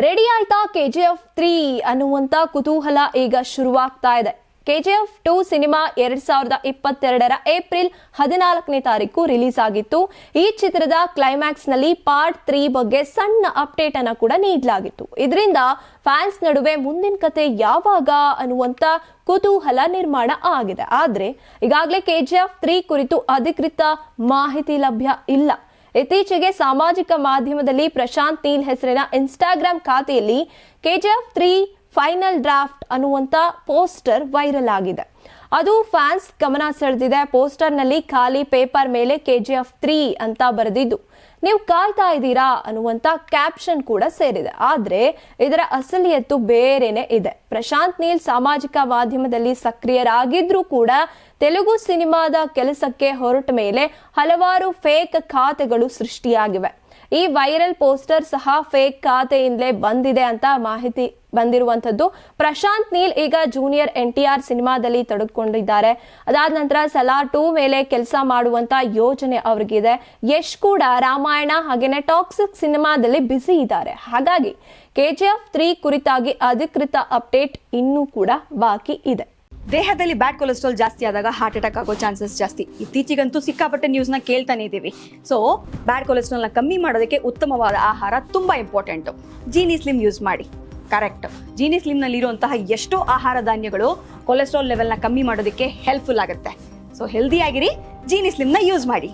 Ready ಆಯ್ತಾ KGF 3 ಅನ್ನುವಂತ ಕುತೂಹಲ ಈಗ ಶುರುವಾಗ್ತಾ ಇದೆ. KGF 2 ಸಿನಿಮಾ 2022 ಏಪ್ರಿಲ್ 14ನೇ ತಾರೀಕು ರಿಲೀಸ್ ಆಗಿತ್ತು. ಈ ಚಿತ್ರದ ಕ್ಲೈಮ್ಯಾಕ್ಸ್ ನಲ್ಲಿ ಪಾರ್ಟ್ 3 ಬಗ್ಗೆ ಸಣ್ಣ ಅಪ್ಡೇಟ್ ಅನ್ನ ಕೂಡ ನೀಡಲಾಗಿತ್ತು. ಇದರಿಂದ ಫ್ಯಾನ್ಸ್ ನಡುವೆ ಮುಂದಿನ ಕತೆ ಯಾವಾಗ ಅನ್ನುವಂತ ಕುತೂಹಲ ನಿರ್ಮಾಣ ಆಗಿದೆ. ಆದ್ರೆ ಈಗಾಗಲೇ KGF 3 ಕುರಿತು ಅಧಿಕೃತ ಮಾಹಿತಿ ಲಭ್ಯ ಇಲ್ಲ. ಇತ್ತೀಚೆಗೆ ಸಾಮಾಜಿಕ ಮಾಧ್ಯಮದಲ್ಲಿ ಪ್ರಶಾಂತ್ ನೀಲ್ ಹೆಸರಿನ ಇನ್ಸ್ಟಾಗ್ರಾಮ್ ಖಾತೆಯಲ್ಲಿ KGF 3 ಫೈನಲ್ ಡ್ರಾಫ್ಟ್ ಅನ್ನುವಂತ ಪೋಸ್ಟರ್ ವೈರಲ್ ಆಗಿದೆ. ಅದು ಫ್ಯಾನ್ಸ್ ಗಮನ ಸೆಳೆದಿದೆ. ಪೋಸ್ಟರ್ ನಲ್ಲಿ ಖಾಲಿ ಪೇಪರ್ ಮೇಲೆ KGF 3 ಅಂತ ಬರೆದಿದ್ದು ನೀವು ಕಾಯ್ತಾ ಇದ್ದೀರಾ ಅನ್ನುವಂತ ಕ್ಯಾಪ್ಷನ್ ಕೂಡ ಸೇರಿದೆ. ಆದ್ರೆ ಇದರ ಅಸಲಿಯತ್ತು ಬೇರೆನೆ ಇದೆ. ಪ್ರಶಾಂತ್ ನೀಲ್ ಸಾಮಾಜಿಕ ಮಾಧ್ಯಮದಲ್ಲಿ ಸಕ್ರಿಯರಾಗಿದ್ರೂ ಕೂಡ ತೆಲುಗು ಸಿನಿಮಾದ ಕೆಲಸಕ್ಕೆ ಹೊರಟ ಮೇಲೆ ಹಲವಾರು ಫೇಕ್ ಖಾತೆಗಳು ಸೃಷ್ಟಿಯಾಗಿವೆ. ಈ ವೈರಲ್ ಪೋಸ್ಟರ್ ಸಹ ಫೇಕ್ ಖಾತೆಯಿಂದಲೇ ಬಂದಿದೆ ಅಂತ ಮಾಹಿತಿ ಬಂದಿರುವಂತದ್ದು. ಪ್ರಶಾಂತ್ ನೀಲ್ ಈಗ ಜೂನಿಯರ್ NTR ಸಿನಿಮಾದಲ್ಲಿ ತೊಡಗಿಕೊಂಡಿದ್ದಾರೆ. ಅದಾದ ನಂತರ ಸಲಾರ್ 2 ಮೇಲೆ ಕೆಲಸ ಮಾಡುವಂತ ಯೋಜನೆ ಅವ್ರಿಗಿದೆ. ಯಶ್ ಕೂಡ ರಾಮಾಯಣ ಹಾಗೇನೆ ಟಾಕ್ಸಿಕ್ ಸಿನಿಮಾದಲ್ಲಿ ಬ್ಯುಸಿ ಇದ್ದಾರೆ. ಹಾಗಾಗಿ KGF 3 ಕುರಿತಾಗಿ ಅಧಿಕೃತ ಅಪ್ಡೇಟ್ ಇನ್ನೂ ಕೂಡ ಬಾಕಿ ಇದೆ. ದೇಹದಲ್ಲಿ ಬ್ಯಾಡ್ ಕೊಲೆಸ್ಟ್ರಾಲ್ ಜಾಸ್ತಿ ಆದಾಗ ಹಾರ್ಟ್ ಅಟ್ಯಾಕ್ ಆಗೋ ಚಾನ್ಸಸ್ ಜಾಸ್ತಿ. ಇತ್ತೀಚೆಗಂತೂ ಸಿಕ್ಕಾಪಟ್ಟೆ ನ್ಯೂಸ್ನ ಕೇಳ್ತಾನೆ ಇದ್ದೀವಿ. ಸೊ ಬ್ಯಾಡ್ ಕೊಲೆಸ್ಟ್ರಾಲ್ನ ಕಮ್ಮಿ ಮಾಡೋದಕ್ಕೆ ಉತ್ತಮವಾದ ಆಹಾರ ತುಂಬ ಇಂಪಾರ್ಟೆಂಟು. ಜೀನಿ ಸ್ಲಿಮ್ ಯೂಸ್ ಮಾಡಿ. ಕರೆಕ್ಟ್, ಜೀನಿ ಸ್ಲಿಮ್ನಲ್ಲಿರುವಂತಹ ಎಷ್ಟೋ ಆಹಾರ ಧಾನ್ಯಗಳು ಕೊಲೆಸ್ಟ್ರಾಲ್ ಲೆವೆಲ್ನ ಕಮ್ಮಿ ಮಾಡೋದಕ್ಕೆ ಹೆಲ್ಪ್ಫುಲ್ ಆಗುತ್ತೆ. ಸೊ ಹೆಲ್ದಿ ಆಗಿರಿ, ಜೀನಿ ಸ್ಲಿಮ್ನ ಯೂಸ್ ಮಾಡಿ.